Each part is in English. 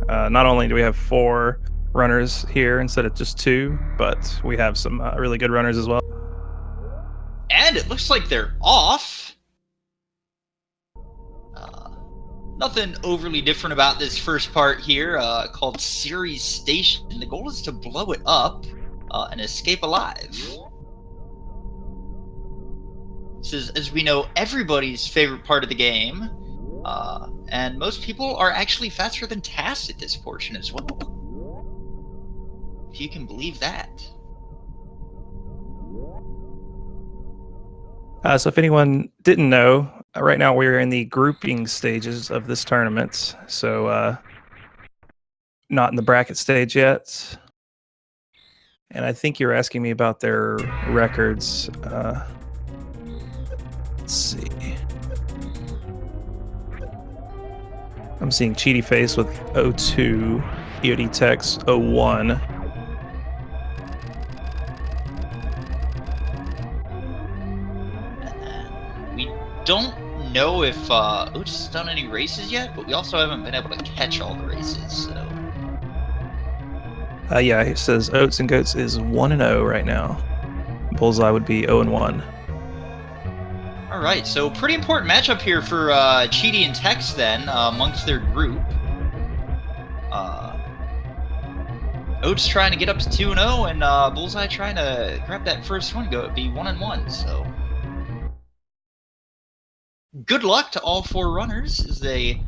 Not only do we have 4 runners here instead of just 2, but we have some really good runners as well. And it looks like they're off. Nothing overly different about this first part here, called Series Station. The goal is to blow it up and escape alive. This is, as we know, everybody's favorite part of the game. And most people are actually faster than tasks at this portion as well. If you can believe that. So if anyone didn't know, right now we're in the grouping stages of this tournament. So not in the bracket stage yet. And I think you're asking me about their records. Let's see. I'm seeing Cheatyface with 02, EODTex 01. We don't know if Oats has done any races yet, but we also haven't been able to catch all the races, so... Yeah, it says Oatsngoats is 1-0 right now. Bullseye would be 0-1. Alright, so pretty important matchup here for Cheaty and Tex then, amongst their group. Oats trying to get up to 2-0, and Bullseye trying to grab that first one, go be 1-1, so... Good luck to all 4 runners as they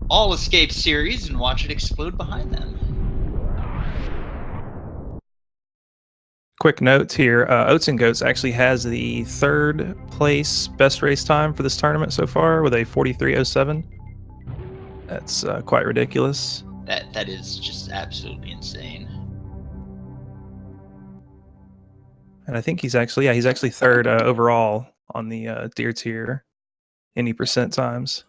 all escape series and watch it explode behind them. Quick note here, Oatsngoats actually has the 3rd place best race time for this tournament so far with a 43.07. That's quite ridiculous. That is just absolutely insane. And I think he's actually 3rd overall on the deer tier, any percent times.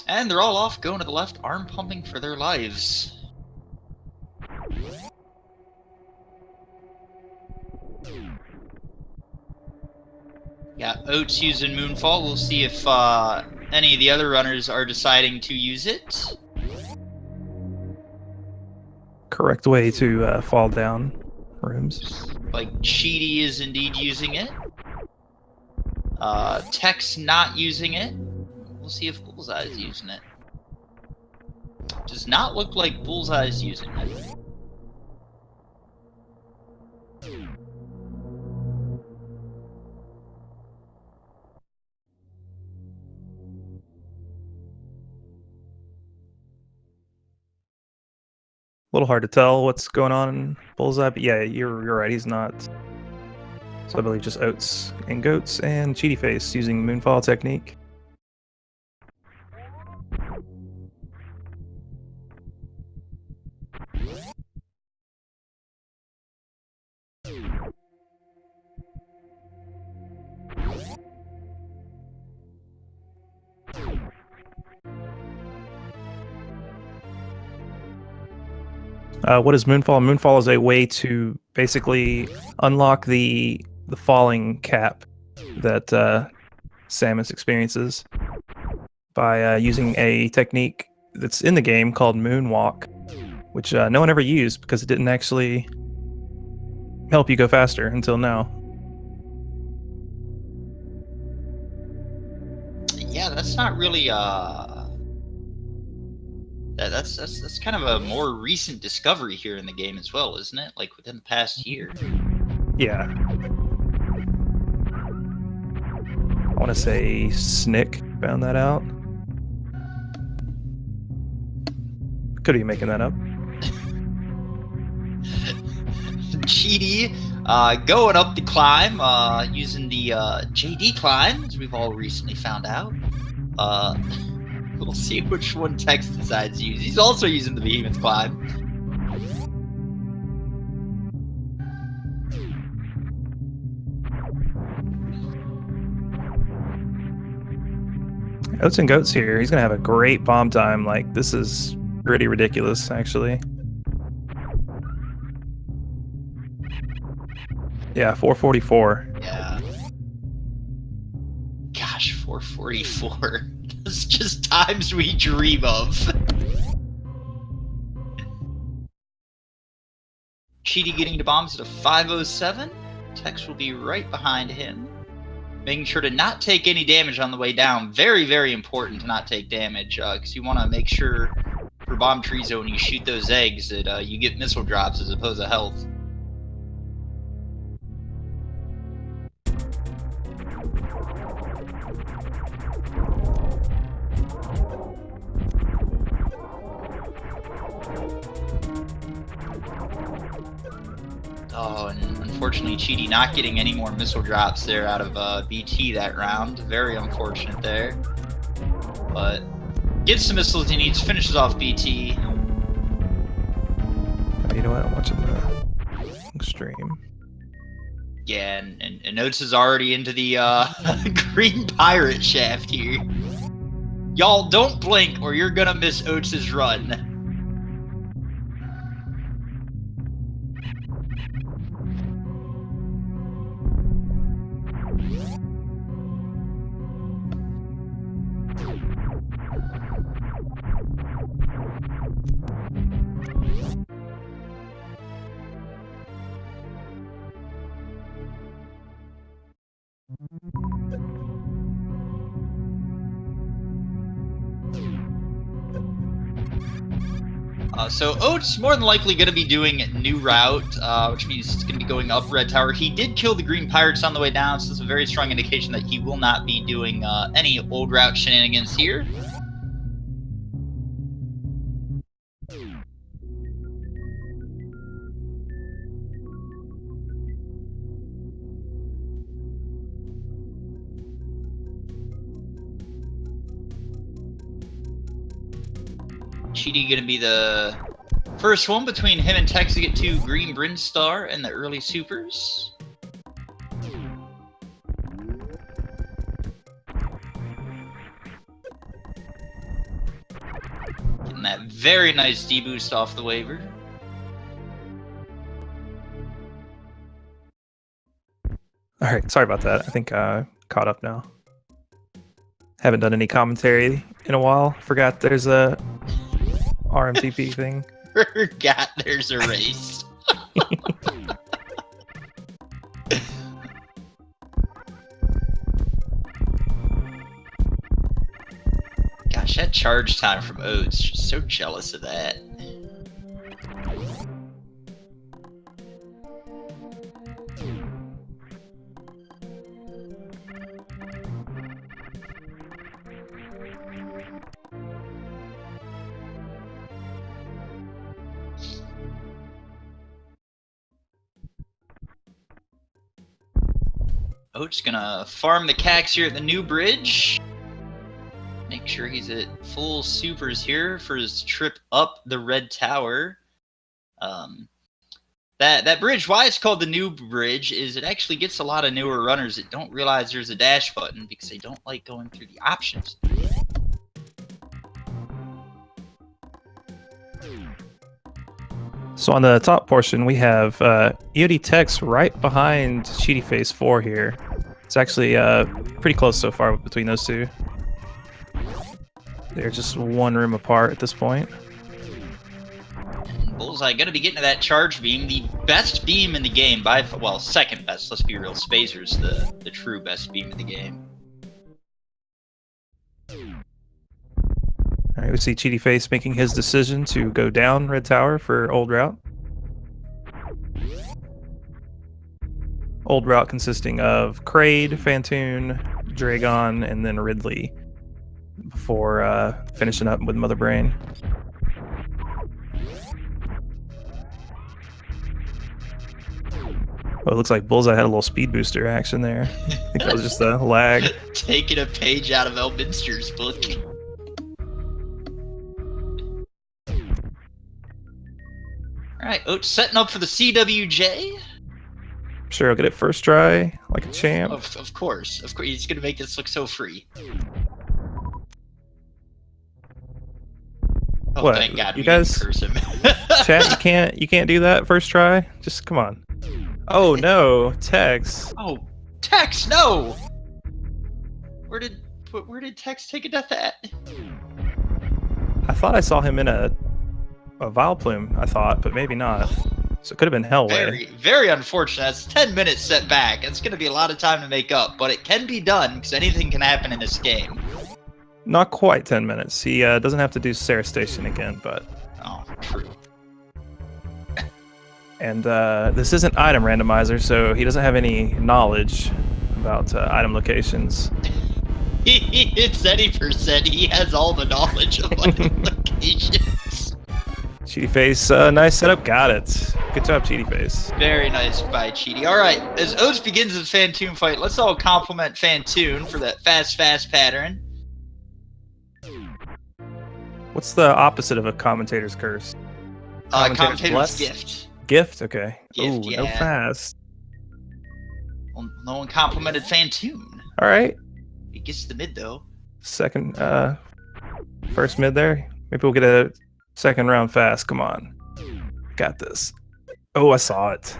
And they're all off, going to the left, arm pumping for their lives. Yeah, Oats using Moonfall. We'll see if any of the other runners are deciding to use it. Correct way to fall down rooms. Like, Cheaty is indeed using it. Tex not using it. We'll see if Bullseye's using it. Does not look like Bullseye's using it. A little hard to tell what's going on in Bullseye, but yeah, you're right, he's not. So I believe just Oatsngoats and Cheatyface using Moonfall technique. What is Moonfall? Moonfall is a way to basically unlock the falling cap that Samus experiences by using a technique that's in the game called Moonwalk, which no one ever used because it didn't actually help you go faster until now. Yeah, that's not really that's kind of a more recent discovery here in the game as well, isn't it? Like within the past year. Yeah. I want to say Snick found that out. Could be making that up. Cheaty going up the climb, using the JD climb, as we've all recently found out. We'll see which one Tex decides to use. He's also using the Behemoth climb. Oatsngoats here. He's gonna have a great bomb time. Like, this is pretty ridiculous, actually. Yeah, 444. Yeah. Gosh, 444. That's just times we dream of. Cheaty getting to bombs at a 507. Tex will be right behind him. Making sure to not take any damage on the way down. Very, very important to not take damage, because you want to make sure for bomb tree zone you shoot those eggs that you get missile drops as opposed to health. Oh, and unfortunately Cheaty not getting any more missile drops there out of BT that round. Very unfortunate there. But gets the missiles he needs, finishes off BT. You know what? I'm watching the stream. Yeah, and Oats is already into the green pirate shaft here. Y'all don't blink or you're gonna miss Oats's run. So Oats more than likely going to be doing new route, which means he's going to be going up Red Tower. He did kill the Green Pirates on the way down, so it's a very strong indication that he will not be doing any old route shenanigans here. Cheaty going to be the first one between him and Tex to get to Green Brinstar and the early supers. Getting that very nice D-boost off the waiver. Alright, sorry about that. I think caught up now. Haven't done any commentary in a while. Forgot there's a RMTP thing. Forgot there's a race. Gosh, that charge time from Oats, just so jealous of that. Oats gonna farm the cax here at the new bridge. Make sure he's at full supers here for his trip up the Red Tower. That bridge, why it's called the new bridge, is it actually gets a lot of newer runners that don't realize there's a dash button because they don't like going through the options. So on the top portion, we have EODTex right behind Cheatyface4 here. It's actually pretty close so far between those two. They're just one room apart at this point. Bullseye gonna be getting to that charge beam, the best beam in the game by, well, second best. Let's be real. Spazer's the true best beam in the game. All right, we see Cheatyface making his decision to go down Red Tower for old route. Old route consisting of Kraid, Fantoon, Dragon, and then Ridley before finishing up with Mother Brain. Oh, it looks like Bullseye had a little speed booster action there. I think that was just a lag. Taking a page out of Elminster's book. Alright, Oats setting up for the CWJ. Sure, I'll get it first try, like a champ. Of course. He's gonna make this look so free. Oh, What? thank God You we guys- didn't curse him. Chat, you can't do that first try? Just come on. Oh no, Tex. Oh, Tex, no! Where did Tex take a death at? I thought I saw him in a Vileplume, I thought, but maybe not. So it could have been Hellway. Very, very unfortunate. That's 10 minutes set back. It's going to be a lot of time to make up, but it can be done because anything can happen in this game. Not quite 10 minutes. He doesn't have to do Sarah Station again, but... Oh, true. And this isn't item randomizer, so he doesn't have any knowledge about item locations. He hits any percent. He has all the knowledge of item locations. Cheatyface, nice setup. Got it. Good job, Cheatyface. Very nice by Cheaty. All right, as Oats begins his Fantoon fight, let's all compliment Fantoon for that fast pattern. What's the opposite of a commentator's curse? Commentator's bless? gift. Gift? Okay. Gift, Ooh, yeah. no fast. Well, no one complimented Fantoon. All right. He gets the mid, though. Second, first mid there. Maybe we'll get a second round fast. Come on. Got this. Oh, I saw it.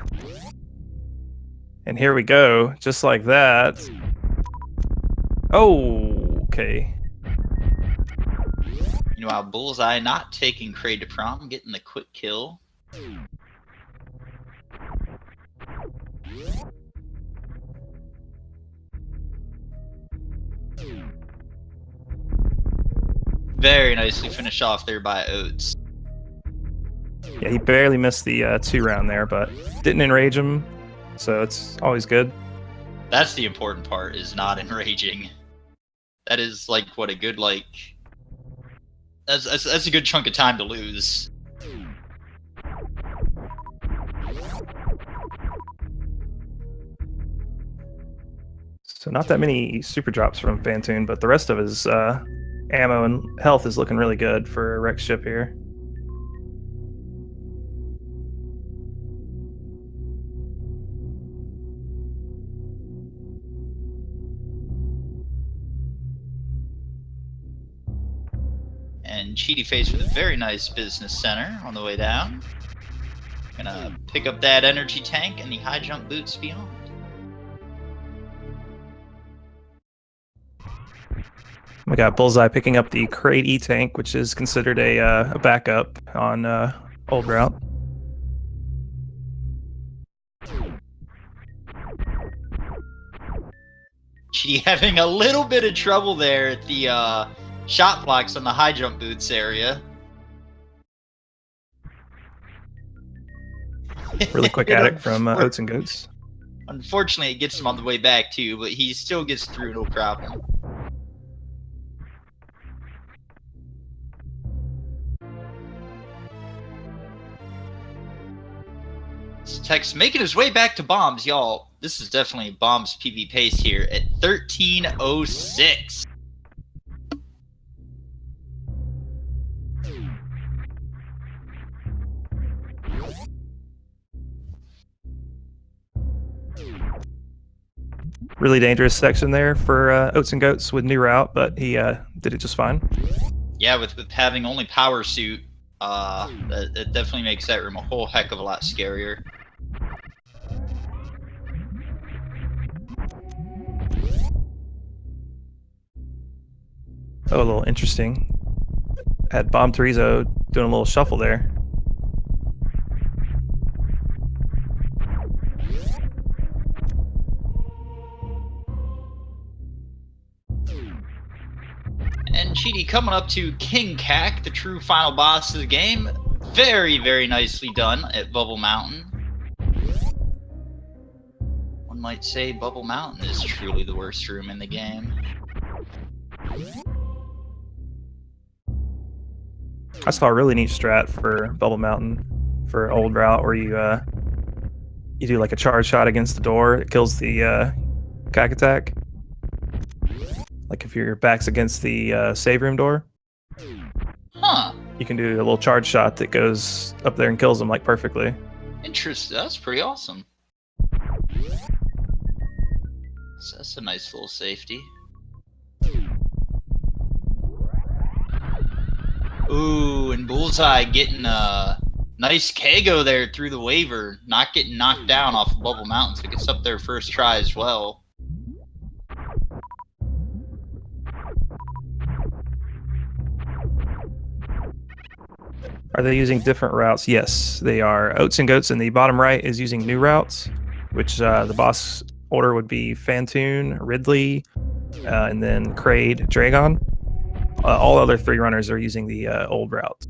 And here we go. Just like that. Oh, okay. Meanwhile, Bullseye not taking Kraid to prom, getting the quick kill. Very nicely finished off there by Oats. Yeah, he barely missed the 2-round there, but didn't enrage him, so it's always good. That's the important part, is not enraging. That is like what a good that's a good chunk of time to lose. So not that many super drops from Fantoon, but the rest of his ammo and health is looking really good for a wrecked ship here. And Cheatyface with a very nice business center on the way down. Gonna pick up that energy tank and the high jump boots beyond. We got Bullseye picking up the Kraid E-Tank, which is considered a backup on Old Route. Cheaty having a little bit of trouble there at the shot blocks on the high jump boots area. Really quick addict from Oatsngoats. Unfortunately, it gets him on the way back too, but he still gets through no problem. Tex making his way back to bombs, y'all. This is definitely bombs PB pace here at 13:06. Really dangerous section there for Oatsngoats with new route, but he did it just fine. Yeah, with having only power suit, that definitely makes that room a whole heck of a lot scarier. Oh, a little interesting. Had Bomb Torizo doing a little shuffle there. And Cheaty coming up to King Cack, the true final boss of the game. Very, very nicely done at Bubble Mountain. One might say Bubble Mountain is truly the worst room in the game. I saw a really neat strat for Bubble Mountain for Old Route where you do like a charge shot against the door. It kills the cack attack. Like if your back's against the save room door. Huh. You can do a little charge shot that goes up there and kills them like perfectly. Interesting. That's pretty awesome. So that's a nice little safety. Ooh, and Bullseye getting Nice Kago there through the waiver, not getting knocked down off of Bubble Mountain, so gets up there first try as well. Are they using different routes? Yes, they are. Oatsngoats in the bottom right is using new routes, which the boss order would be Fantoon, Ridley, and then Kraid, Dragon. All other 3 runners are using the old route.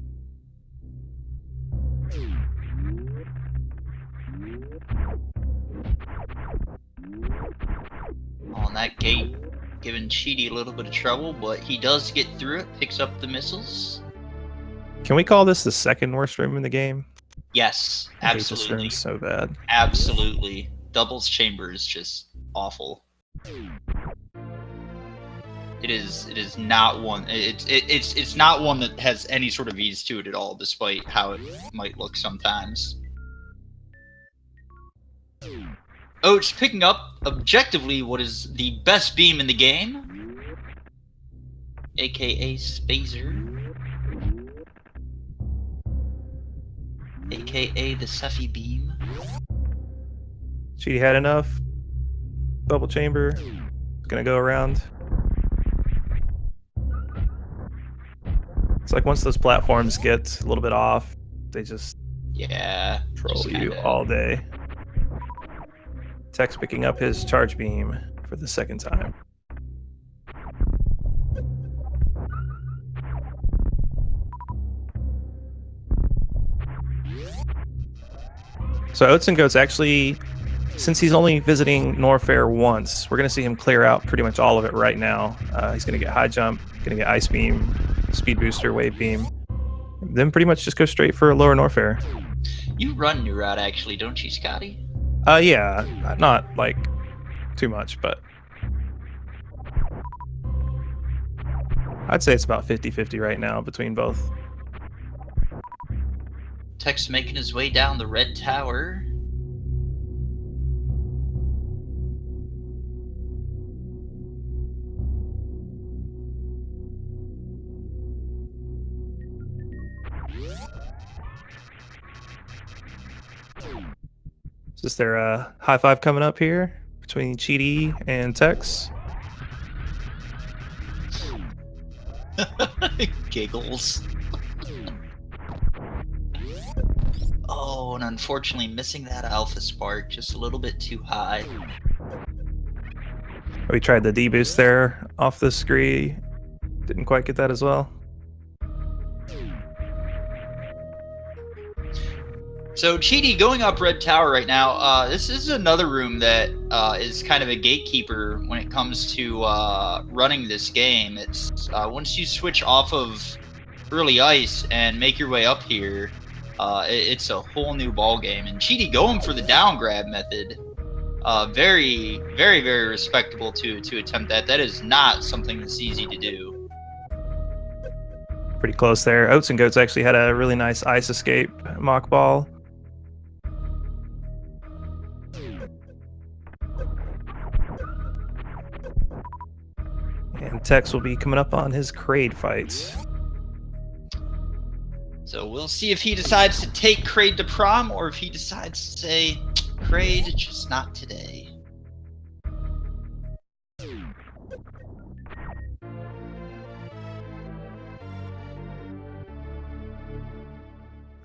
On that gate, giving Cheaty a little bit of trouble, but he does get through it, picks up the missiles. Can we call this the second worst room in the game? Yes, I hate this absolutely. room so bad. Absolutely. Doubles chamber is just awful. It is not one. It's not one that has any sort of ease to it at all, despite how it might look sometimes. Oats picking up objectively what is the best beam in the game, aka Spazer, aka the Cephii beam. Cheaty had enough. Double chamber. It's gonna go around. It's like once those platforms get a little bit off, they just troll just you kinda... all day. Tex picking up his charge beam for the second time. So Oatsngoats actually, since he's only visiting Norfair once, we're going to see him clear out pretty much all of it right now. He's going to get high jump, going to get ice beam, speed booster, wave beam, then pretty much just go straight for lower Norfair. You run new route actually, don't you, Scotty? Yeah, not like too much, but I'd say it's about 50-50 right now between both. Tex making his way down the red tower. Is this their high five coming up here between Cheaty and Tex? Giggles. Oh, and unfortunately missing that alpha spark just a little bit too high. We tried the D boost there off the scree. Didn't quite get that as well. So Cheaty going up red tower right now. This is another room that is kind of a gatekeeper when it comes to running this game. It's once you switch off of early ice and make your way up here, it's a whole new ball game. And Cheaty going for the down grab method. Very, very, very respectable to attempt that. That is not something that's easy to do. Pretty close there. Oatsngoats actually had a really nice ice escape mock ball. And Tex will be coming up on his Kraid fights. So we'll see if he decides to take Kraid to prom or if he decides to say, Kraid, just not today.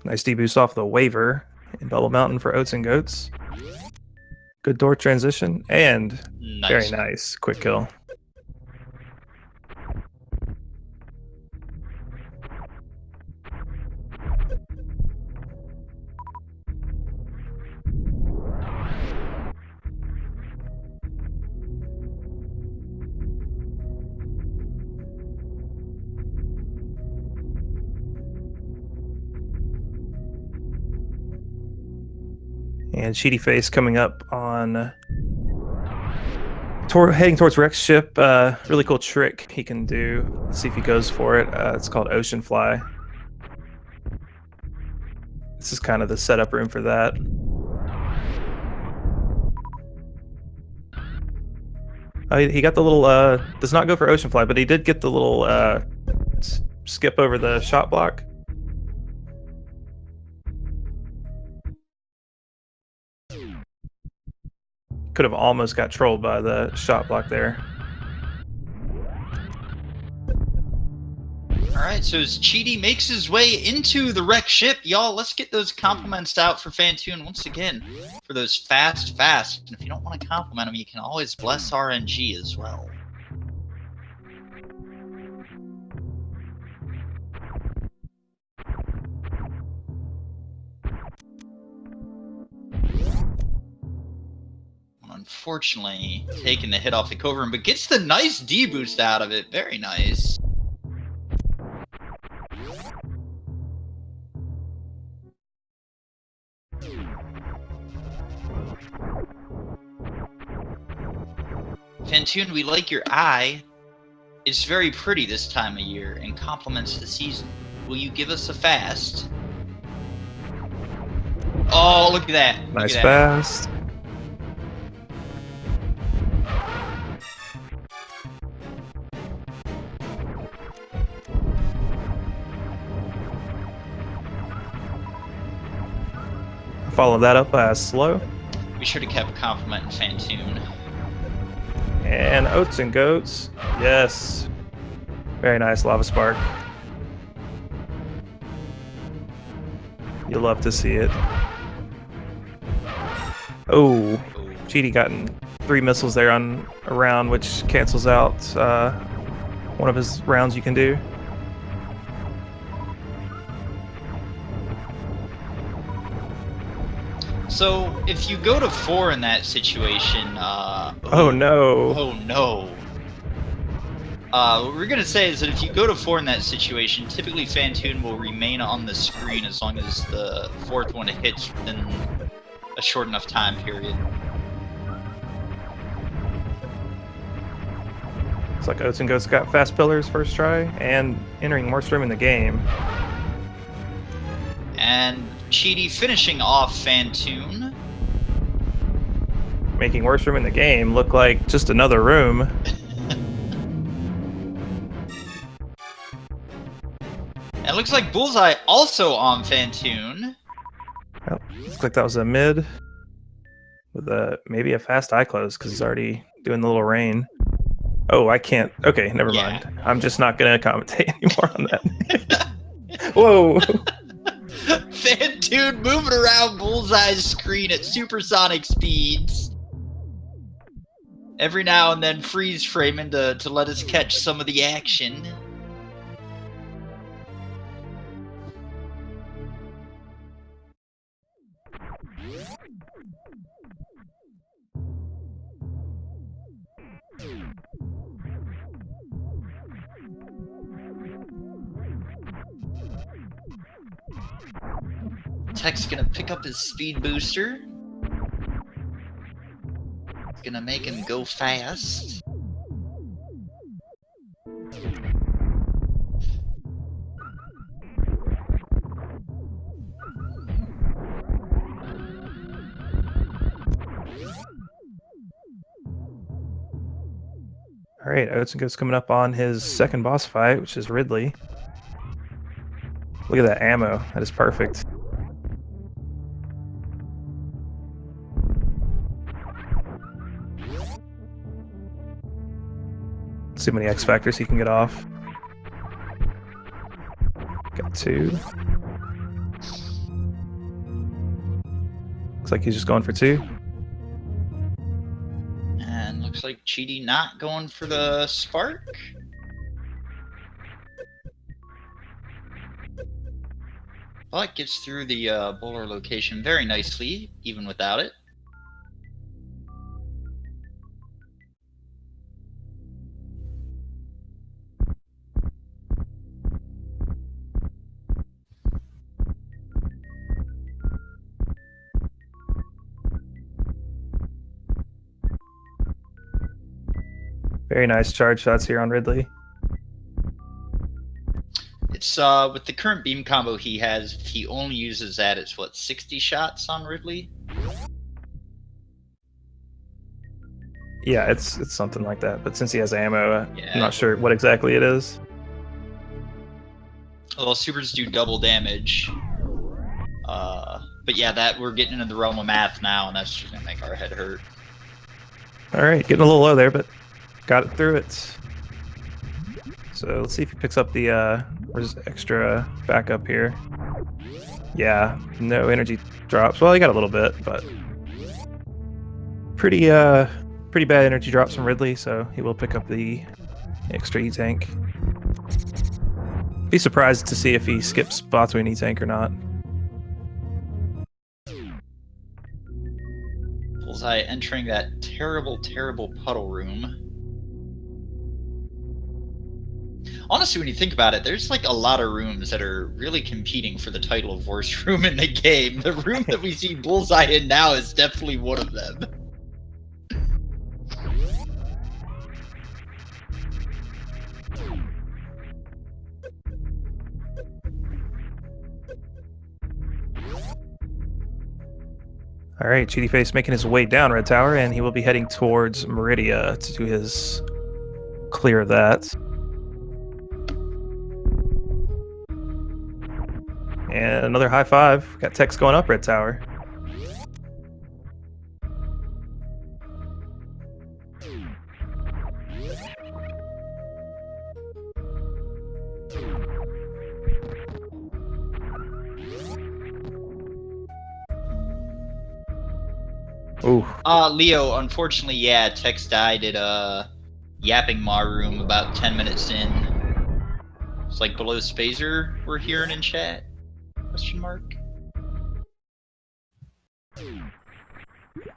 Nice deboost off the waiver in Bubble Mountain for Oatsngoats. Good door transition and very nice quick kill. And Cheatyface coming up on heading towards Rex ship. Really cool trick he can do. Let's see if he goes for it. It's called Ocean Fly. This is kind of the setup room for that. He got the little does not go for Ocean Fly, but he did get the little skip over the shot block. could have almost got trolled by the shot block there. Alright, so as Cheaty makes his way into the wreck ship, y'all, let's get those compliments out for Fantoon once again for those fast. And if you don't want to compliment him, you can always bless RNG as well. Unfortunately, taking the hit off the cover, but gets the nice D boost out of it. Very nice. Fantoon, we like your eye. It's very pretty this time of year and complements the season. Will you give us a fast? Oh, look at that. Nice fast. Follow that up by a slow. We should have kept complimenting Fantoon. And Oatsngoats. Yes. Very nice lava spark. You'll love to see it. Oh, Cheaty gotten 3 missiles there on a round, which cancels out one of his rounds you can do. So, if you go to 4 in that situation, oh no. Oh no. What we're gonna say is that if you go to 4 in that situation, typically Fantoon will remain on the screen as long as the 4th one hits within a short enough time period. Looks like Oatsngoats got fast pillars first try, and entering worst room in the game. And Cheaty finishing off Fantoon. Making worst room in the game look like just another room. And it looks like Bullseye also on Fantoon. Well, looks like that was a mid with maybe a fast eye close because he's already doing the little rain. Oh, I can't. Okay, never mind. I'm just not going to commentate anymore on that. Whoa. Fantoon moving around Bullseye's screen at supersonic speeds. Every now and then freeze framing to let us catch some of the action. Tech's gonna pick up his speed booster. It's gonna make him go fast. Alright, Oatsngoats coming up on his second boss fight, which is Ridley. Look at that ammo. That is perfect. Let's see how many X Factors he can get off. Got 2. Looks like he's just going for 2. And looks like Cheaty not going for the spark. But gets through the bowler location very nicely, even without it. Very nice charge shots here on Ridley. It's with the current beam combo he has, if he only uses that, it's what, 60 shots on Ridley? Yeah, it's something like that. But since he has ammo, Yeah. I'm not sure what exactly it is. Well, supers do double damage. But yeah, that we're getting into the realm of math now, and that's just gonna make our head hurt. All right, getting a little low there, but got it through it. So let's see if he picks up the where's extra backup here. Yeah, no energy drops. Well, he got a little bit, but pretty bad energy drops from Ridley, so he will pick up the extra E-Tank. Be surprised to see if he skips Batu and E-Tank or not. Bullseye entering that terrible, terrible puddle room. Honestly, when you think about it, there's like a lot of rooms that are really competing for the title of worst room in the game. The room that we see Bullseye in now is definitely one of them. All right, Cheatyface making his way down Red Tower, and he will be heading towards Meridia to do his clear of that. And another high five. Got Tex going up Red Tower. Ooh. Leo, unfortunately, yeah, Tex died at Yapping Ma room about 10 minutes in. It's like below Spazer we're hearing in chat. Question mark. All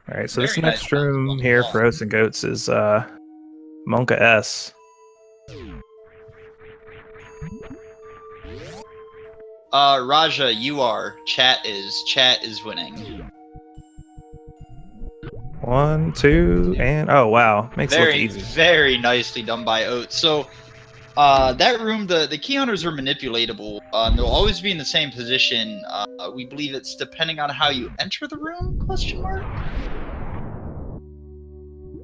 right, so this Very next nice. room here for Oatsngoats is Monka S. Raja, you are. Chat is winning. 1, 2, and oh wow, makes it look Very, easy. very nicely done by Oats. So, that room, the key hunters are manipulatable. They'll always be in the same position. We believe it's depending on how you enter the room? Question mark.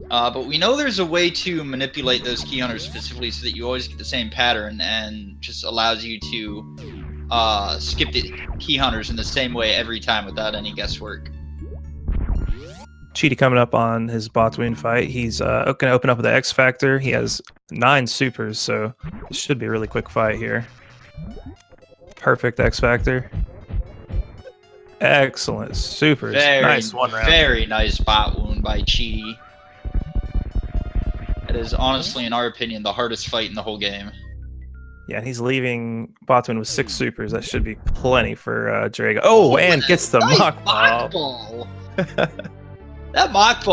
But we know there's a way to manipulate those key hunters specifically so that you always get the same pattern and just allows you to skip the key hunters in the same way every time without any guesswork. Cheaty coming up on his Botwin fight. He's going to open up with the X Factor. He has 9 supers, so this should be a really quick fight here. Perfect X Factor. Excellent supers. Very nice one round. Very nice bot wound by Cheaty. It is honestly, in our opinion, the hardest fight in the whole game. Yeah, he's leaving Botwin with 6 supers. That should be plenty for Drago. Oh, and gets the nice mock ball. ball. That mock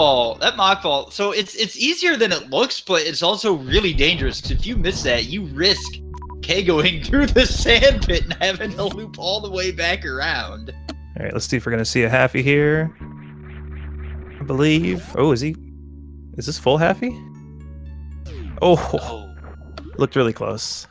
ball. So it's easier than it looks, but it's also really dangerous. Because if you miss that, you risk K-going through the sand pit and having to loop all the way back around. All right, let's see if we're gonna see a halfy here. I believe. Oh, is this full halfy? Oh, looked really close.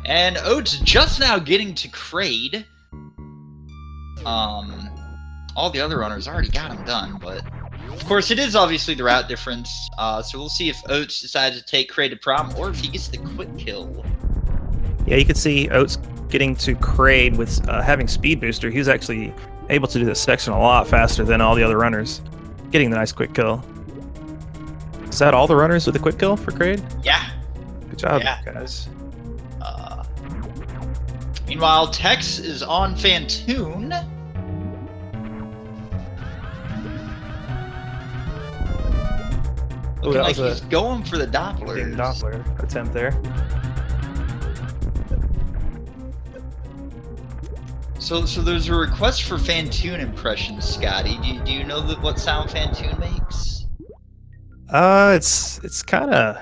And Oats just now getting to Kraid. All the other runners already got him done, but of course it is obviously the route difference. So we'll see if Oats decides to take Kraid to prom or if he gets the quick kill. Yeah, you can see Oats getting to Kraid with having speed booster. He was actually able to do this section a lot faster than all the other runners, getting the nice quick kill. Is that all the runners with a quick kill for Kraid? Yeah. Good job, Yeah. guys. Meanwhile, Tex is on Fantoon. Looking like he's going for the Doppler. Doppler attempt there. So there's a request for Fantoon impressions, Scotty. Do you know what sound Fantoon makes? It's kind of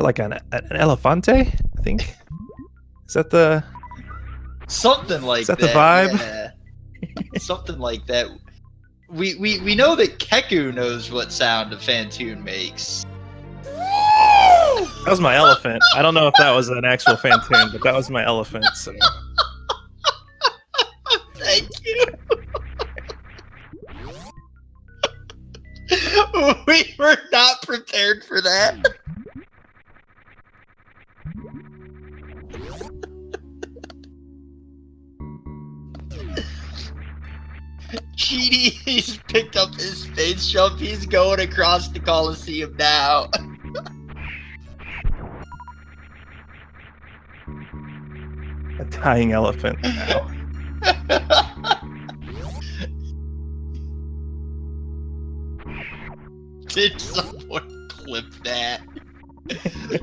like an elefante, I think. Is that the something like that? Is that the vibe? Yeah. Something like that. We know that Keku knows what sound a Fantoon makes. That was my elephant. I don't know if that was an actual Fantoon, but that was my elephant. So. Thank you. We were not prepared for that. Cheaty, he's picked up his space jump. He's going across the Coliseum now. A dying elephant. Ow. Did someone clip that?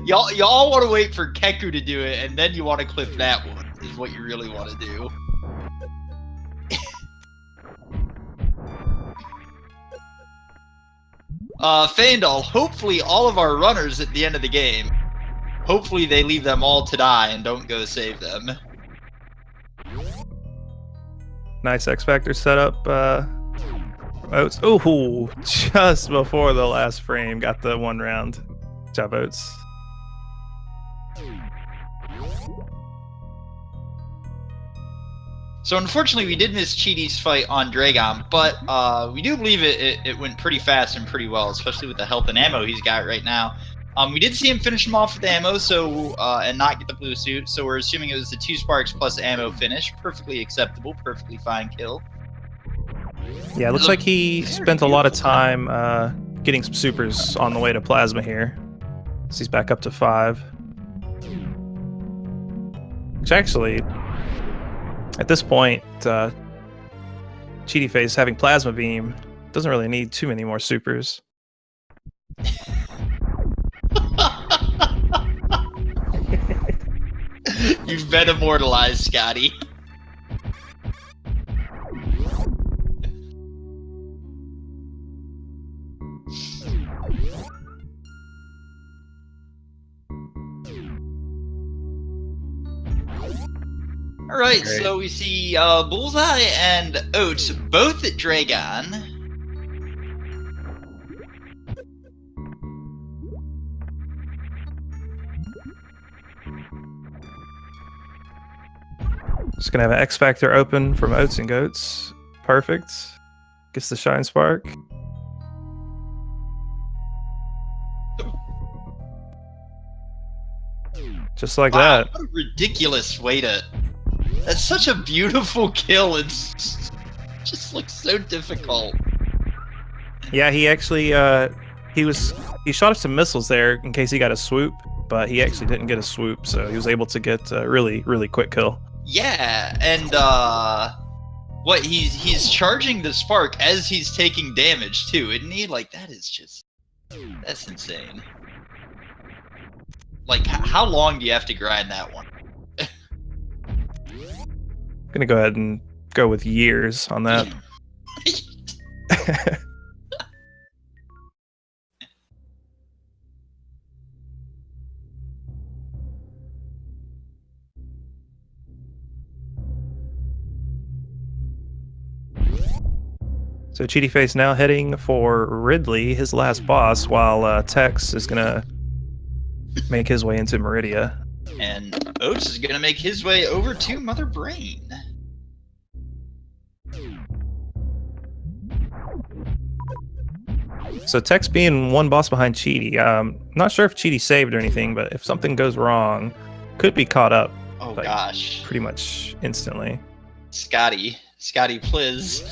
Y'all want to wait for Keku to do it, and then you want to clip that one, is what you really want to do. Faendal, hopefully all of our runners at the end of the game, hopefully they leave them all to die and don't go save them. Nice X Factor setup. Oats. Ooh, just before the last frame, got the 1 round. Good job, Oats. So unfortunately, we did miss Cheaty's fight on Dragon, but we do believe it went pretty fast and pretty well, especially with the health and ammo he's got right now. We did see him finish him off with ammo, so and not get the blue suit. So we're assuming it was the 2 sparks plus ammo finish. Perfectly acceptable, perfectly fine kill. Yeah, it looks like he spent a lot of time getting some supers on the way to Plasma here. So he's back up to 5. Which actually, at this point, Cheatyface having Plasma Beam doesn't really need too many more supers. You've been immortalized, Scotty. Alright, so we see Bullseye and Oats both at Dragon. Just gonna have an X Factor open from Oatsngoats. Perfect. Gets the Shine Spark. Just like that. What a ridiculous way to... That's such a beautiful kill. It's just looks so difficult. Yeah, he actually he shot us some missiles there in case he got a swoop, but he actually didn't get a swoop, so he was able to get a really quick kill. Yeah, and what he's charging the spark as he's taking damage too, isn't he? Like that's insane. Like how long do you have to grind that one? I'm gonna go ahead and go with years on that. So Cheatyface now heading for Ridley, his last boss, while Tex is gonna make his way into Meridia. And Oats is gonna make his way over to Mother Brain. So Tex being 1 boss behind Cheaty. Not sure if Cheaty saved or anything, but if something goes wrong, could be caught up. Oh like, gosh. Pretty much instantly. Scotty, please.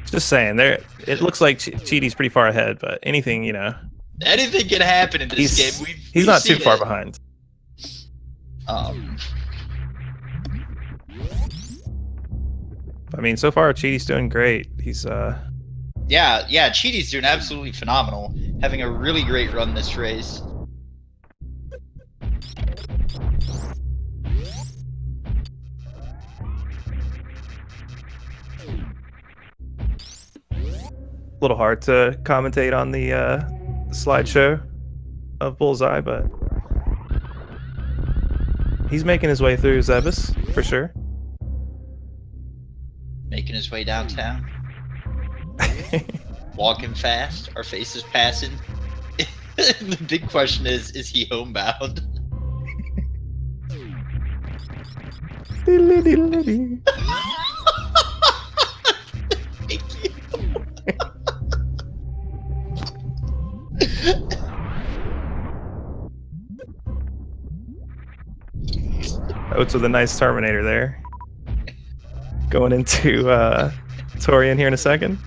Just saying, it looks like Cheaty's pretty far ahead, but anything, you know. Anything can happen in this game. He's not too far behind. I mean, so far Cheaty's doing great. He's Yeah, Cheaty's doing absolutely phenomenal. Having a really great run this race. a little hard to commentate on the slideshow of Bullseye, but he's making his way through Zebus, for sure. Making his way downtown. Walking fast, our faces passing. The big question is he homebound? Thank you. Oats with a nice Terminator there. Going into Torian here in a second.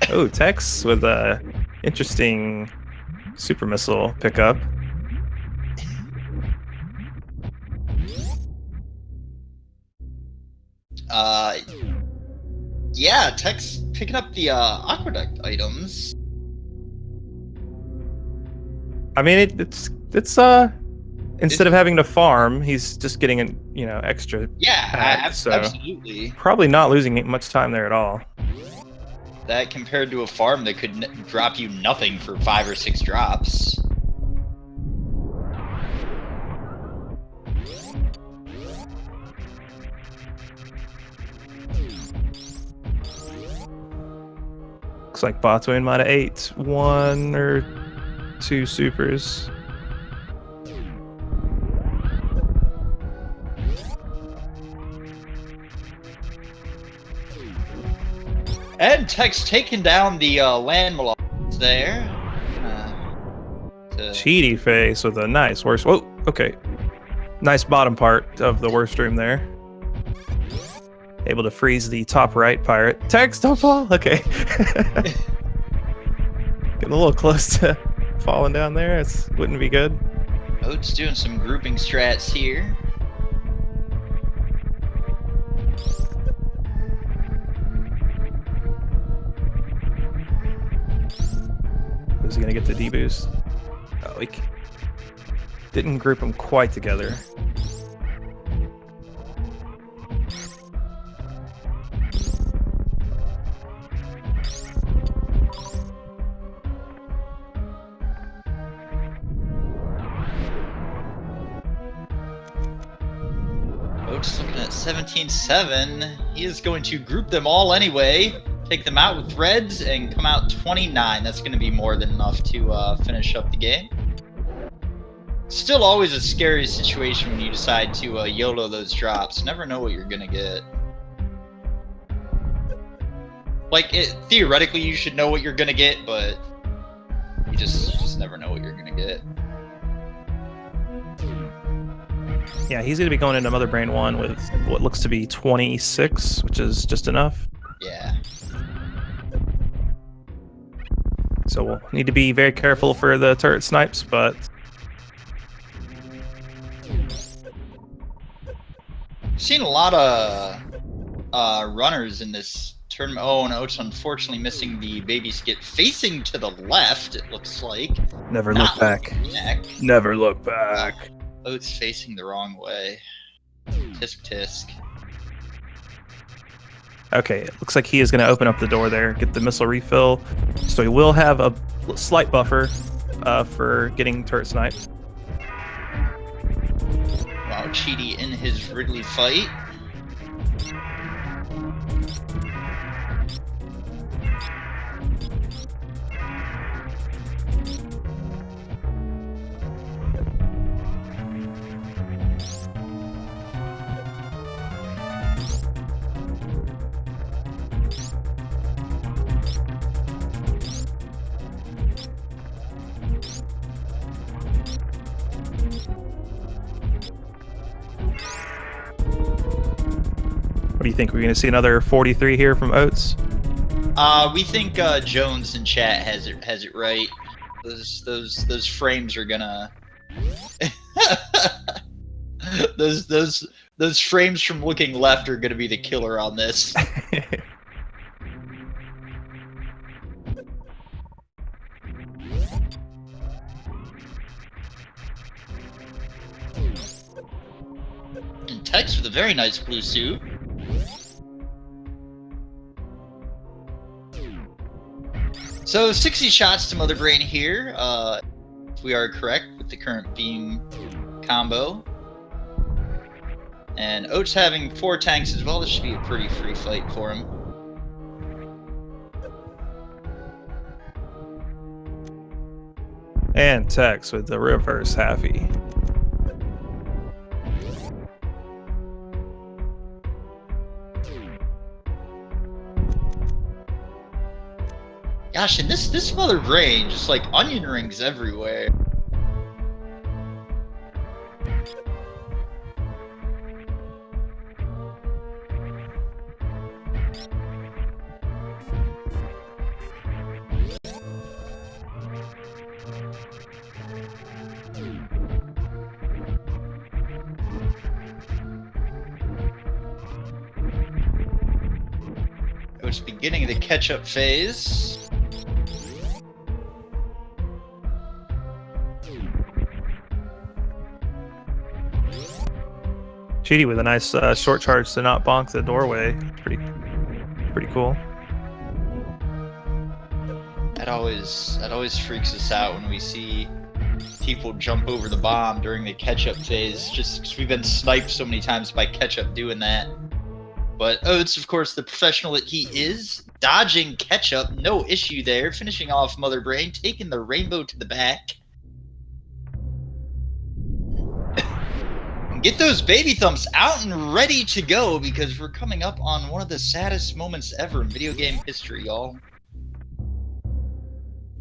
Oh, Tex with a interesting super missile pickup. Yeah, Tex picking up the aqueduct items. I mean, it's instead of having to farm, he's just getting an extra. Yeah, pack, so absolutely. probably not losing much time there at all. That compared to a farm that could drop you nothing for 5 or 6 drops. Looks like Botwin might have ate 1 or 2 supers. And Tex taking down the land mollusks there. Cheatyface with a nice worst. Whoa, okay. Nice bottom part of the worst room there. Able to freeze the top right pirate. Tex, don't fall. Okay. Getting a little close to falling down there. It wouldn't be good. Oats doing some grouping strats here. Is he gonna get the deboost? Oh, he didn't group them quite together. Oats looking at 17-7. He is going to group them all anyway. Take them out with reds and come out 29. That's going to be more than enough to finish up the game. Still always a scary situation when you decide to YOLO those drops. Never know what you're going to get. Like, theoretically you should know what you're going to get, but you just never know what you're going to get. Yeah, he's going to be going into Mother Brain 1 with what looks to be 26, which is just enough. Yeah. So we'll need to be very careful for the turret snipes, but... Seen a lot of runners in this tournament. Oh, and Oats unfortunately missing the baby skip. Facing to the left, it looks like. Never look back. Never look back. Oats facing the wrong way. Tisk tisk. Okay, it looks like he is going to open up the door there, get the missile refill. So he will have a slight buffer for getting turret sniped. Wow, Cheaty in his Ridley fight. What do you think? We're going to see another 43 here from Oats? We think Jones in chat has it right. Those frames are gonna those frames from looking left are gonna be the killer on this. And Tex with a very nice blue suit. So 60 shots to Mother Brain here. If we are correct with the current beam combo. And Oats having 4 tanks as well. This should be a pretty free fight for him. And Tex with the reverse halfie. Gosh, and this Mother Brain, just like onion rings everywhere. it's beginning the catch-up phase. Cheaty with a nice short charge to not bonk the doorway. Pretty cool. That always freaks us out when we see people jump over the bomb during the catch-up phase, just because we've been sniped so many times by ketchup doing that. But Oats, of course, the professional that he is, dodging ketchup, no issue there, finishing off Mother Brain, taking the rainbow to the back. Get those baby thumps out and ready to go, because we're coming up on one of the saddest moments ever in video game history, y'all.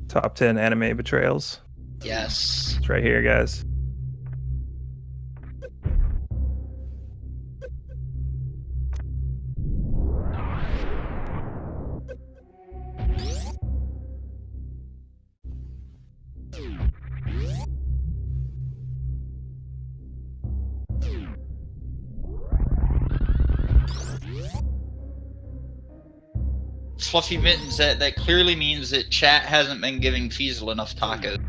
Top 10 anime betrayals. Yes. It's right here, guys. Fluffy Mittens, that clearly means that chat hasn't been giving Feasel enough tacos.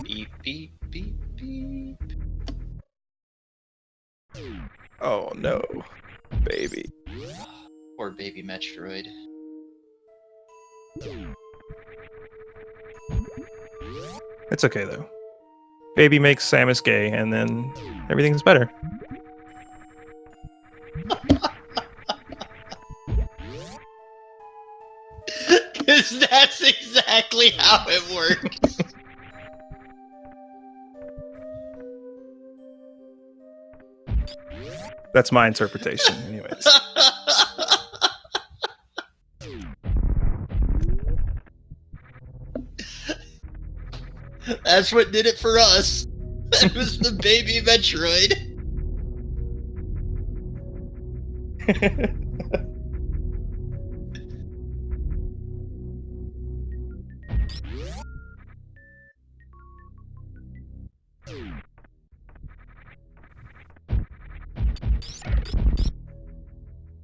Beep, beep, beep, beep. Oh no, baby. Poor baby Metroid. It's okay though. Baby makes Samus gay, and then everything's better. Because that's exactly how it works. That's my interpretation, anyways. That's what did it for us. It was the baby Metroid.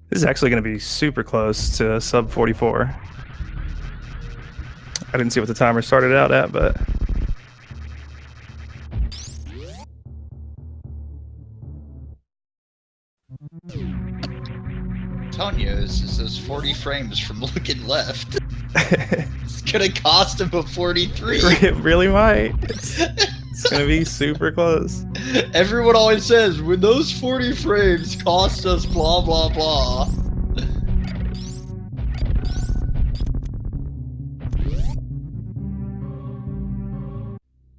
This is actually going to be super close to sub 44. I didn't see what the timer started out at, but I'm telling you, it's those 40 frames from looking left. It's gonna cost him a 43. it really might. It's going to be super close. Everyone always says, when those 40 frames cost us blah blah blah.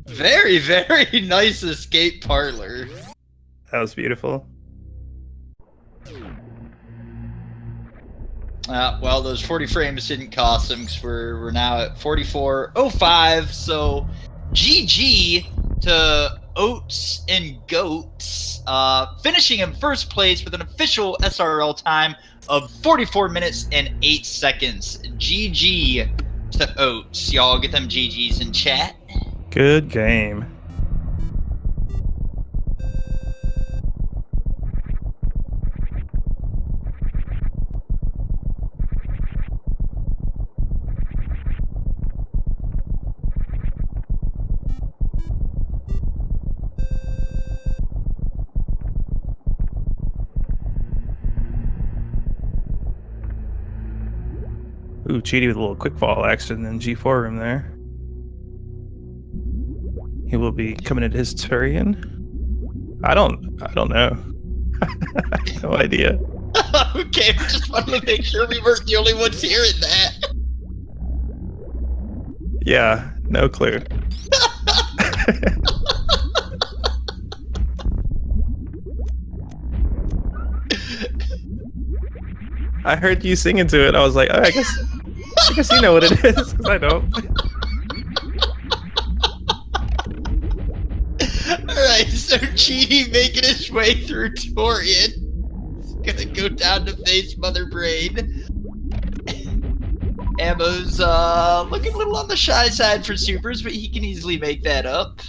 Very, very nice escape parlor. That was beautiful. Well, those 40 frames didn't cost him, because we're now at 44.05, so GG to Oatsngoats, finishing in first place with an official SRL time of 44 minutes and 8 seconds. GG to Oats. Y'all get them GGs in chat. Good game. Ooh, Cheaty with a little quick fall action in G4 room there. He will be coming into his Turian. I don't know. I have no idea. Okay, we just wanted to make sure we weren't the only ones hearing that. Yeah, no clue. I heard you singing to it. I was like, oh, I guess you know what it is, because I don't. Alright, so Cheaty making his way through Torian. He's gonna go down to face Mother Brain. Ammo's looking a little on the shy side for supers, but he can easily make that up.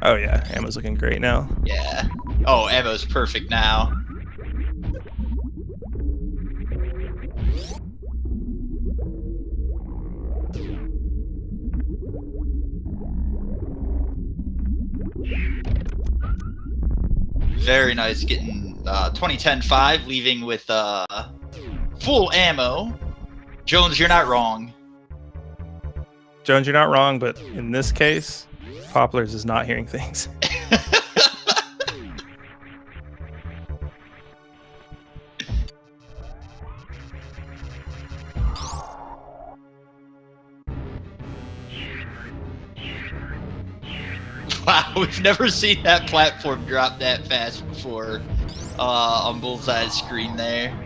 Oh yeah, Ammo's looking great now. Yeah. Oh, Ammo's perfect now. Very nice getting 2010-5, leaving with full ammo. Jones, you're not wrong. Jones, you're not wrong, but in this case, Poplars is not hearing things. Wow, we've never seen that platform drop that fast before on Bullseye's screen there.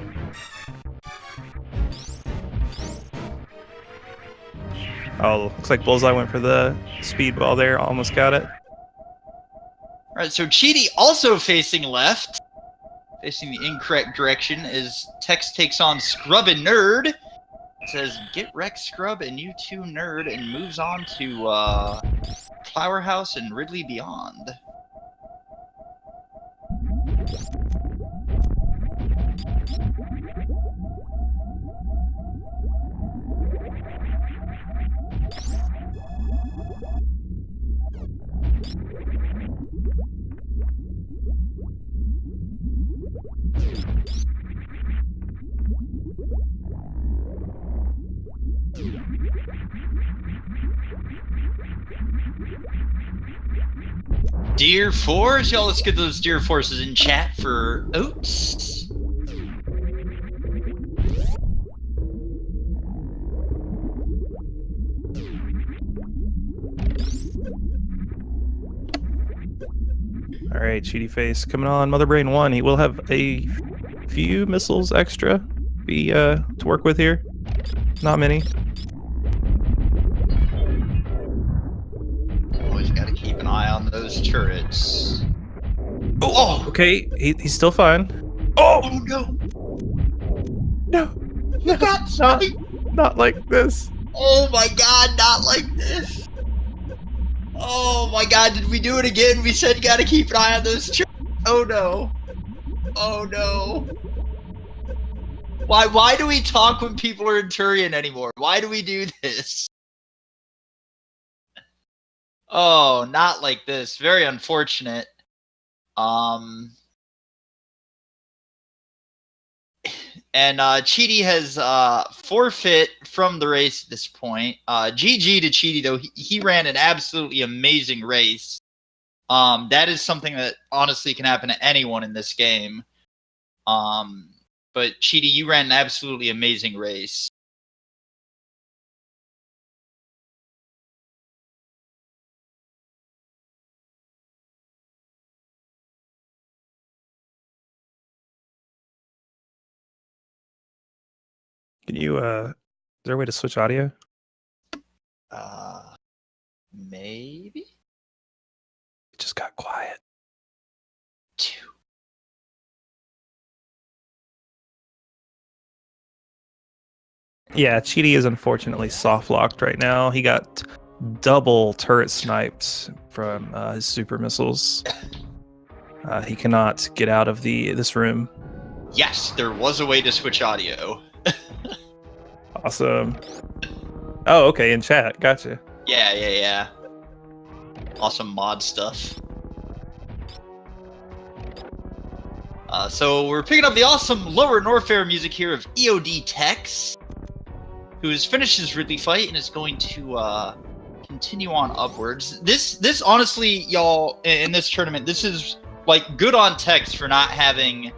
Oh, looks like Bullseye went for the speedball there. Almost got it. Alright, so Cheaty also facing left. Facing the incorrect direction as Tex takes on Scrub and Nerd. It says, get wrecked, Scrub, and you too, Nerd, and moves on to Flower House and Ridley Beyond. Deer Force, y'all, let's get those Deer Forces in chat for Oats. All right, Cheatyface coming on Mother Brain 1. He will have a few missiles extra to work with here. Not many. Always gotta keep an eye on those turrets. Oh, okay. He's still fine. Oh no! No, You got sniped! not like this. Oh my god, not like this! Oh my god, did we do it again? We said gotta keep an eye on those turrets. Oh no. Oh no. Why do we talk when people are in Turian anymore? Why do we do this? Oh, not like this. Very unfortunate. And Cheaty has forfeit from the race at this point. GG to Cheaty, though. He ran an absolutely amazing race. That is something that honestly can happen to anyone in this game. But Cheaty, you ran an absolutely amazing race. Can you is there a way to switch audio? Maybe? It just got quiet. Yeah, Cheaty is unfortunately soft locked right now. He got double turret sniped from his super missiles. He cannot get out of this room. Yes, there was a way to switch audio. Awesome. Oh, okay, in chat. Gotcha. Yeah. Awesome mod stuff. So we're picking up the awesome Lower Norfair music here of EODTex, who has finished his Ridley fight and is going to continue on upwards. This honestly, y'all, in this tournament, this is like good on Tex for not having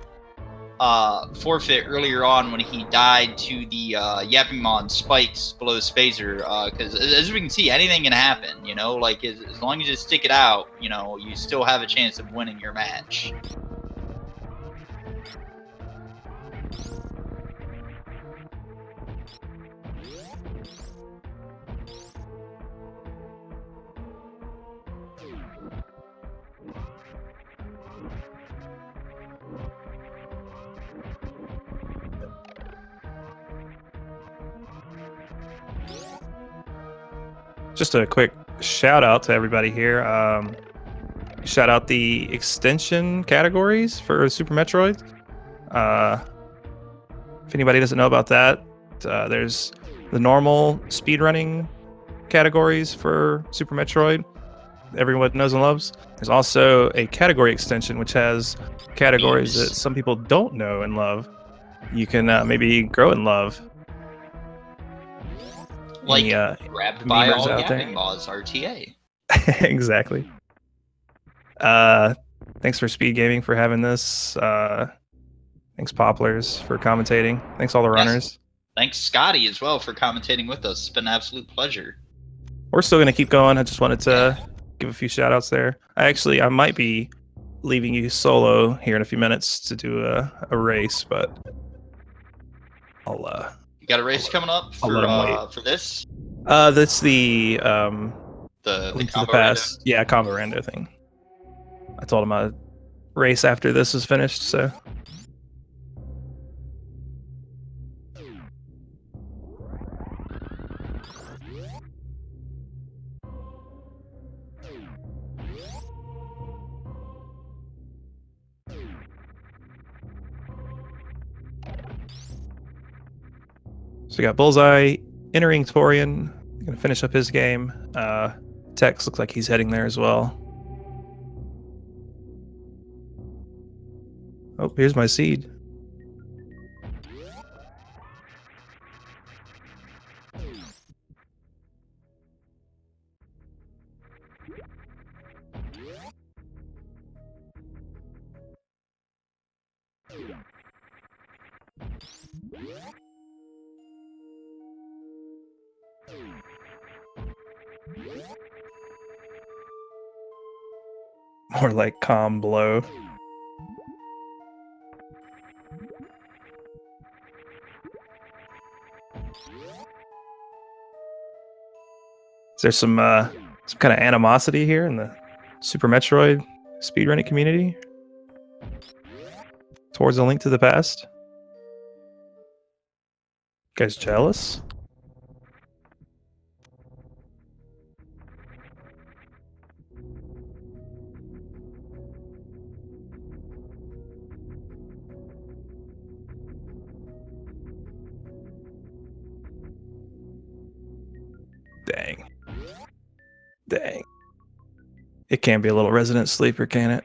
forfeit earlier on when he died to the Yappingmon spikes below Spazer, because as we can see, anything can happen, you know, like as long as you stick it out, you know, you still have a chance of winning your match. Just a quick shout out to everybody here. Shout out the extension categories for Super Metroid. If anybody doesn't know about that, there's the normal speedrunning categories for Super Metroid, everyone knows and loves. There's also a category extension which has categories that some people don't know and love. You can maybe grow and love. Like Any, grabbed by memers all out there? gabbing laws, RTA. Exactly. Thanks for Speed Gaming for having this. Thanks Poplars for commentating. Thanks all the runners. Thanks Scotty as well for commentating with us. It's been an absolute pleasure. We're still gonna keep going. I just wanted to give a few shout outs there. I might be leaving you solo here in a few minutes to do a race, but I'll You got a race coming up for this? That's the The Link to the Past. Yeah, combo rando thing. I told him I'd race after this is finished, so. So we got Bullseye entering Torian, gonna finish up his game. Tex looks like he's heading there as well. Oh, here's my seed. More like calm blow. Is there some kind of animosity here in the Super Metroid speedrunning community towards A Link to the Past? You guys jealous? Dang. Dang. It can be a little resident sleeper, can it?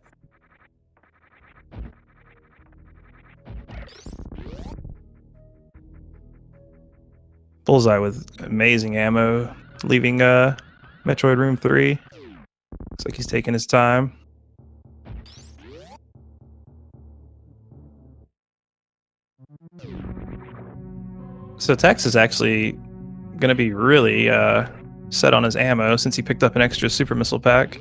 Bullseye with amazing ammo, leaving Metroid Room 3. Looks like he's taking his time. So Tex is actually going to be really set on his ammo since he picked up an extra super missile pack.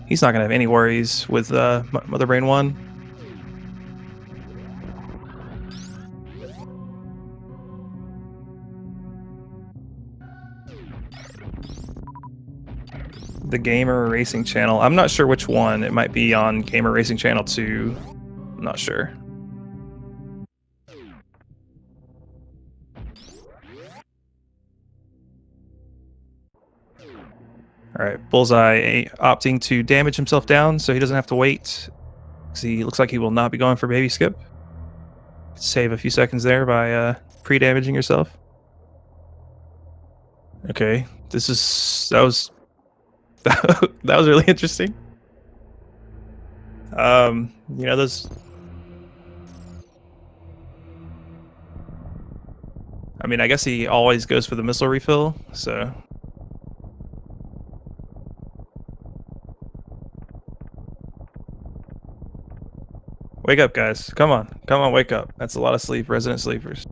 He's not going to have any worries with Mother Brain 1. The Gamer Racing Channel. I'm not sure which one. It might be on Gamer Racing Channel 2. I'm not sure. Alright, Bullseye opting to damage himself down so he doesn't have to wait. Because he looks like he will not be going for Baby Skip. Save a few seconds there by pre-damaging yourself. Okay, that was that was really interesting. You know, those. I mean, I guess he always goes for the missile refill, so. Wake up, guys. Come on. Come on, wake up. That's a lot of sleep, resident sleepers.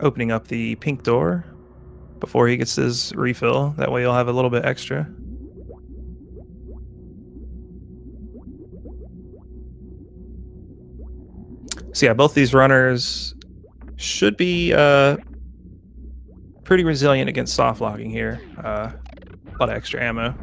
Opening up the pink door before he gets his refill. That way he'll have a little bit extra. So yeah, both these runners should be pretty resilient against soft locking here. A lot of extra ammo.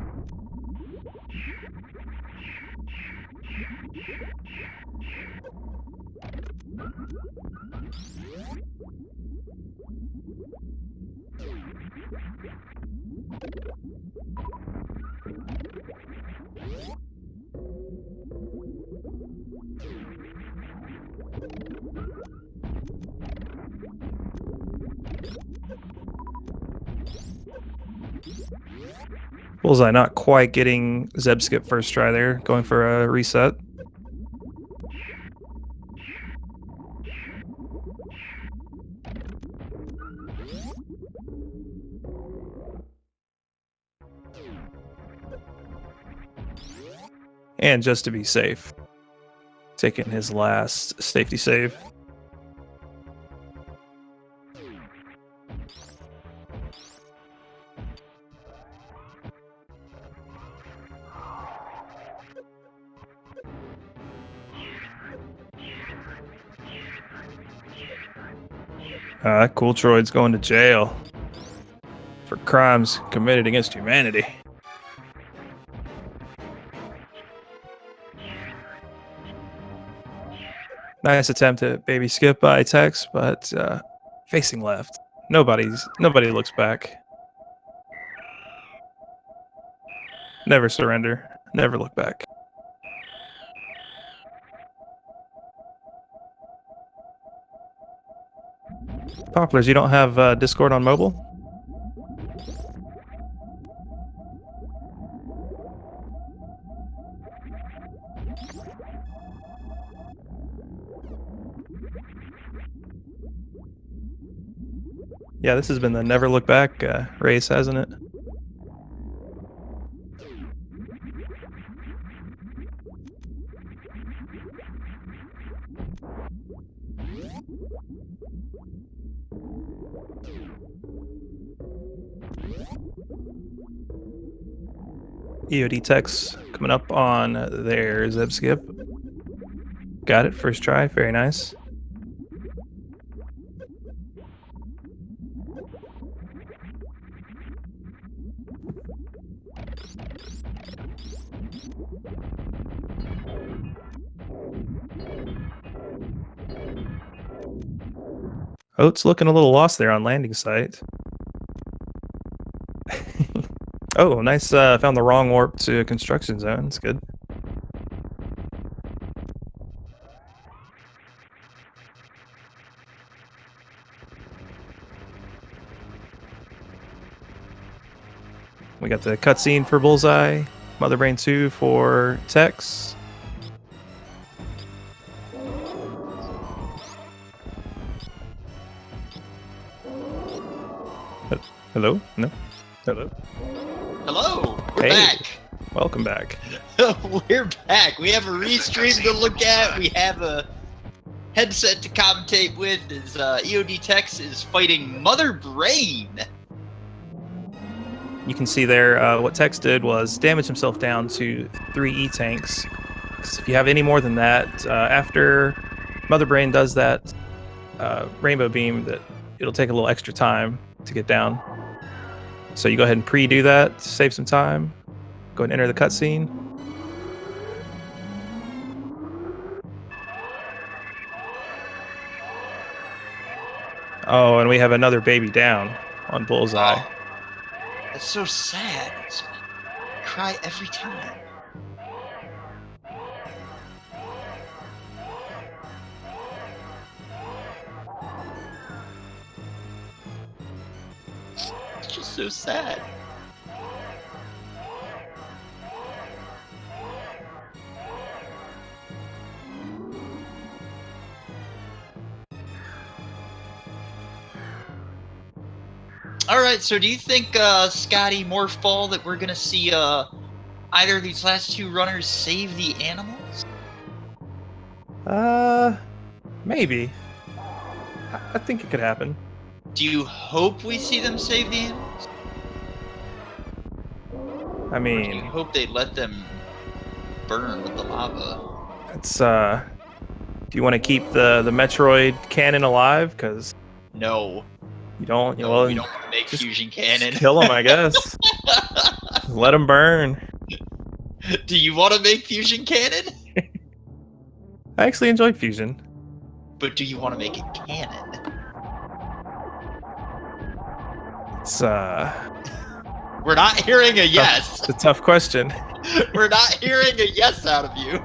Bullseye not quite getting Zeb skip first try there, going for a reset. And just to be safe, taking his last safety save. Cool Troid's going to jail for crimes committed against humanity. Nice attempt at baby skip by Tex, but facing left. Nobody looks back. Never surrender. Never look back. Poplars, you don't have Discord on mobile? Yeah, this has been the never look back race, hasn't it? EODTex coming up on their Zeb skip. Got it, first try, very nice. Oats looking a little lost there on landing site. Oh, nice. Found the wrong warp to construction zone. That's good. We got the cutscene for Bullseye, Mother Brain 2 for Tex. Hello? No? Hello? Hello! We're Hey. back! Welcome back. We're back! We have a restream to look at, we have a headset to commentate with, as EODTex is fighting Mother Brain! You can see there what Tex did was damage himself down to 3 E-tanks. 'Cause if you have any more than that, after Mother Brain does that rainbow beam, that it'll take a little extra time to get down. So you go ahead and pre-do that to save some time. Go ahead and enter the cutscene. Oh, and we have another baby down on Bullseye. Oh, that's so sad. I cry every time. It's just so sad. Alright, so do you think, Scotty Morphball, that we're gonna see, either of these last two runners save the animals? Maybe. I think it could happen. Do you hope we see them save the animals? I Or do you mean, hope they let them burn with the lava? it's do you want to keep the Metroid canon alive? Because No. you don't. No, Well, we don't want to make just- fusion cannon. just kill them, I guess. Let them burn. Do you want to make fusion cannon? I actually enjoy Fusion. But do you want to make it canon? It's We're not hearing a yes. it's a tough question. We're not hearing a yes out of you.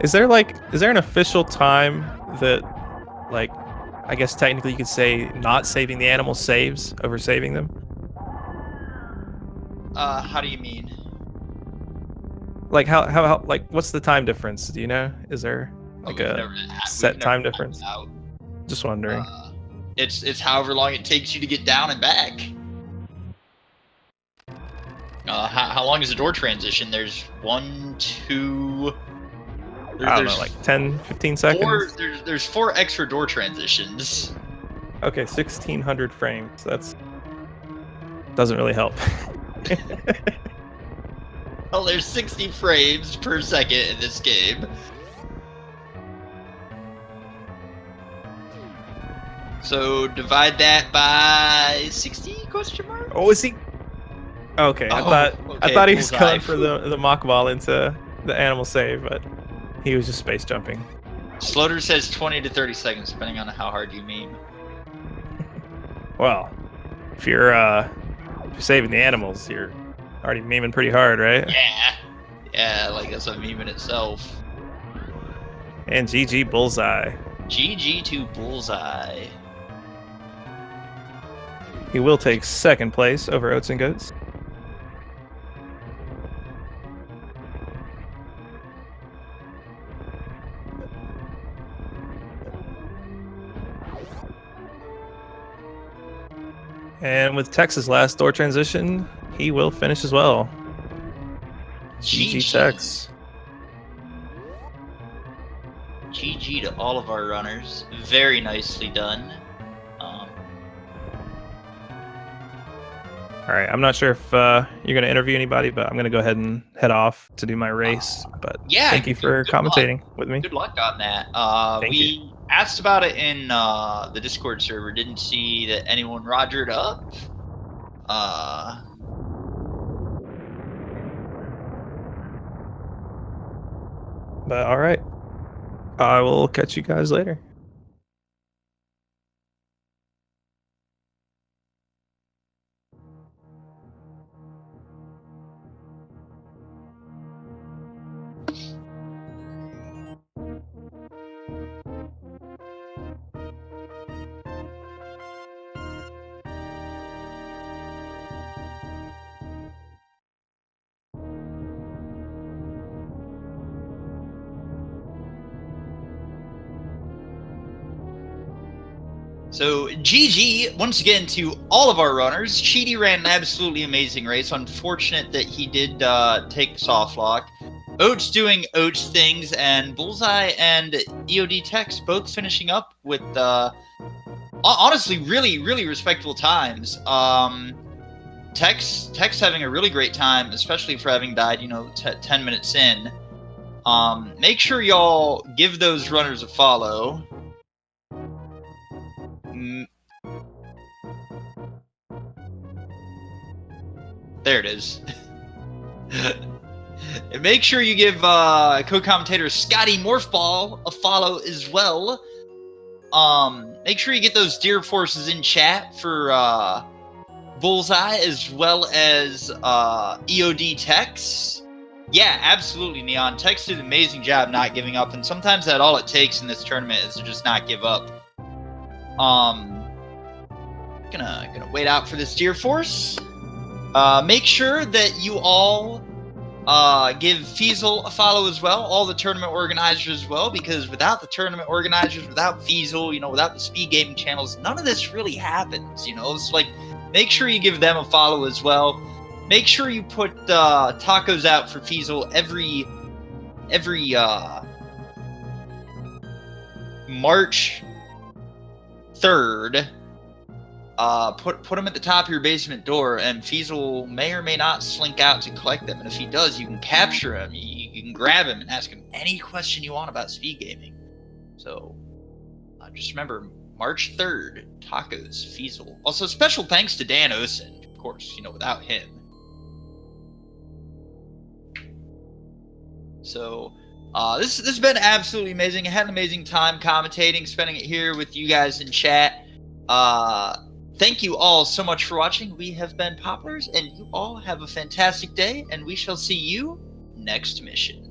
Is there an official time that, like, I guess technically you could say not saving the animal saves over saving them? How do you mean? Like how like what's the time difference? Do you know? Is there like a set time difference? Just wondering. It's however long it takes you to get down and back. How long is the door transition? There's 1, 2. I don't know, like 10, 15 seconds. There's 4 extra door transitions. Okay, 1600 frames. That's doesn't really help. Well, there's 60 frames per second in this game. So divide that by 60 question mark? Oh, is he? Okay, I thought he was going for the mock ball into the animal save, but he was just space jumping. Sloater says 20 to 30 seconds, depending on how hard you meme. Well, if you're saving the animals, you're already memeing pretty hard, right? Yeah, like that's a meme in itself. And GG Bullseye. GG to Bullseye. He will take second place over Oatsngoats. And with Tex's last door transition, he will finish as well. GG Tex. GG to all of our runners. Very nicely done. All right, I'm not sure if you're going to interview anybody, but I'm going to go ahead and head off to do my race. But yeah, thank you for commentating with me. Good luck on that. We asked about it in the Discord server. Didn't see that anyone rogered up. But all right, I will catch you guys later. So GG once again to all of our runners. Cheaty ran an absolutely amazing race. Unfortunate that he did take soft lock. Oats doing Oats things, and Bullseye and EODTex both finishing up with honestly really respectable times. Tex having a really great time, especially for having died 10 minutes in. Make sure y'all give those runners a follow. There it is. And make sure you give co-commentator Scotty Morphball a follow as well. Make sure you get those deer forces in chat for Bullseye as well as EODTex. Yeah, absolutely, Neon. Tex did an amazing job not giving up, and sometimes that's all it takes in this tournament is to just not give up. Gonna wait out for this deer force. Make sure that you all give Feasel a follow as well, all the tournament organizers as well, because without the tournament organizers, without Feasel, without the speed gaming channels, none of this really happens, It's like, make sure you give them a follow as well. Make sure you put tacos out for Feasel every March 3rd. Put them at the top of your basement door, and Feasel may or may not slink out to collect them. And if he does, you can capture him. You can grab him and ask him any question you want about speed gaming. So just remember, March 3rd, tacos, Feasel. Also, special thanks to Dan Osen, of course. Without him. So this has been absolutely amazing. I had an amazing time commentating, spending it here with you guys in chat. Thank you all so much for watching. We have been Poplars, and you all have a fantastic day, and we shall see you next mission.